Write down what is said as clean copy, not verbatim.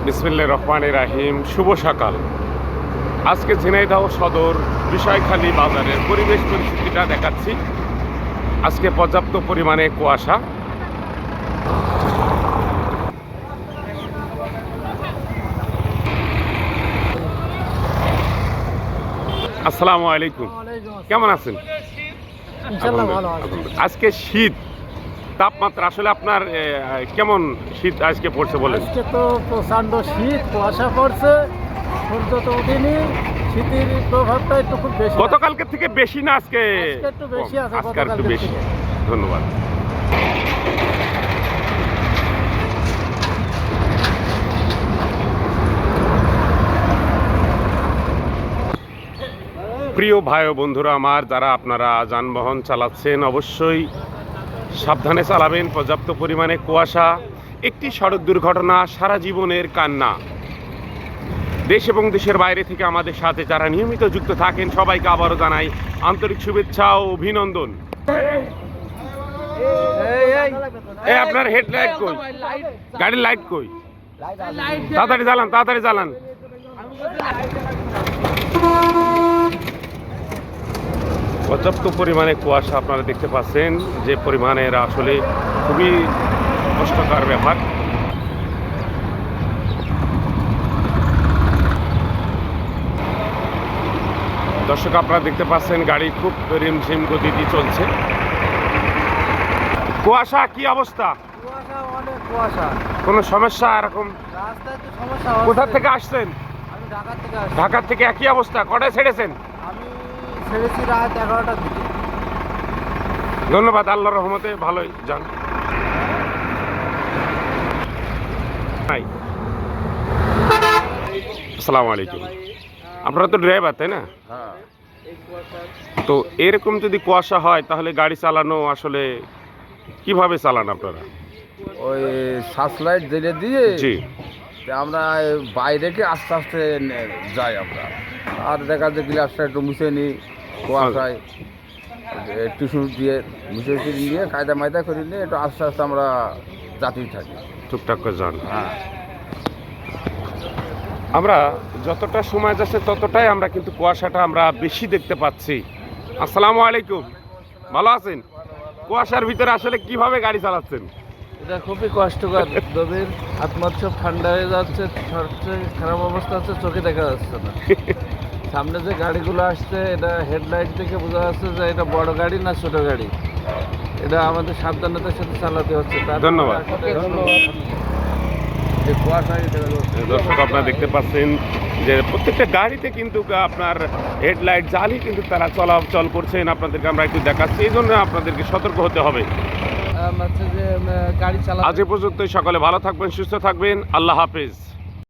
বিসমিল্লাহির রহমানির রহিম। শুভ সকাল। আজকে ঝিনাইদহ সদর বিষয়খালী বাজারের পরিবেশ পরিস্থিতিটা দেখাচ্ছি। আজকে পর্যাপ্ত পরিমাণে কুয়াশা। আসসালামু আলাইকুম, কেমন আছেন? আজকে শীত তাপমাত্রা আসলে আপনার কেমন শীত আজকে পড়ছে বলেন? আজকে তো প্রচণ্ড শীত, কুয়াশা পড়ছে, সূর্য তো ওঠেনি, শীতের প্রভাবটা একটু খুব বেশি। গতকালকে থেকে বেশি না আজকে? একটু বেশি আছে, আজকে একটু বেশি। ধন্যবাদ। প্রিয় ভাই ও বন্ধুরা আমার, যারা আপনারা যানবাহন চালাচ্ছেন অবশ্যই সাবধানে চালাবেন। পর্যাপ্ত পরিমাণে কুয়াশা, একটি সড়ক দুর্ঘটনা সারা জীবনের কান্না। দেশ এবং দেশের বাইরে থেকে আমাদের সাথে যারা নিয়মিত যুক্ত থাকেন সবাইকে আবারও জানাই আন্তরিক শুভেচ্ছা ও অভিনন্দন। আপনার হেডলাইট কই? গাড়ির লাইট কই? তাড়াতাড়ি জ্বালান, তাড়াতাড়ি জ্বালান। পর্যাপ্ত পরিমাণে কুয়াশা আপনারা দেখতে পাচ্ছেন, যে পরিমাণের আসলে খুবই কষ্টকর ব্যাপার। দর্শক আপনারা দেখতে পাচ্ছেন গাড়ি খুব রিমঝিম গতিতে চলছে। কুয়াশা কি অবস্থা? কুয়াশা, অনেক কুয়াশা। কোনো সমস্যা এরকম? রাস্তায় তো সমস্যা। কোথা থেকে আসছেন? আমি ঢাকা থেকে আসছি। ঢাকার থেকে একই অবস্থা। কটায় ছেড়েছেন? আমি ছেড়েছি রাত 11টার দিকে। ধন্যবাদ, আল্লাহর রহমতে ভালোই যান। আসসালামু আলাইকুম। আপনারা তো ড্রাইভার, তাই না? তো এরকম যদি কুয়াশা হয় তাহলে গাড়ি চালানো আসলে কিভাবে চালান আপনারা? ওই সার্চলাইট জ্বেলে দিয়ে জি, আমরা বাইরে আস্তে আস্তে যাই আমরা। আর দেখা যায় গ্লাসটা একটু মুছে নিই কুয়াশায়, টিস্যু দিয়ে মুছে নিয়ে কায়দা মায়দা করে নিয়ে একটু আস্তে আস্তে আমরা যাতেই থাকি, টুকটাক করে যান। হ্যাঁ। আমরা যতটা সময় যাচ্ছে ততটাই আমরা কিন্তু কুয়াশাটা আমরা বেশি দেখতে পাচ্ছি। আসসালামু আলাইকুম, ভালো আছেন? কুয়াশার ভিতরে আসলে কিভাবে গাড়ি চালাচ্ছেন? এটা খুবই কষ্টকর। গভীর আত্মার সব ঠান্ডা হয়ে যাচ্ছে, সবচেয়ে খারাপ অবস্থা হচ্ছে চোখে দেখা যাচ্ছে না। সামনে যে গাড়িগুলো আসছে এটা হেডলাইট থেকে বোঝা যাচ্ছে যে এটা বড় গাড়ি না ছোট গাড়ি। এটা আমাদের সাবধানতার সাথে চালাতে হচ্ছে। ধন্যবাদ। এই কুয়াশায় দর্শক আপনারা দেখতে পাচ্ছেন যে প্রত্যেকটা গাড়িতে কিন্তু আপনার হেডলাইট জ্বালিয়ে কিন্তু তারা চলাচল করছেন। আপনাদেরকে আমরা একটু দেখাচ্ছি, এই জন্য আপনাদেরকে সতর্ক হতে হবে। গাড়ি চালা আজ এ পর্যন্তই। সকালে ভালো থাকবেন, সুস্থ থাকবেন। আল্লাহ হাফেজ।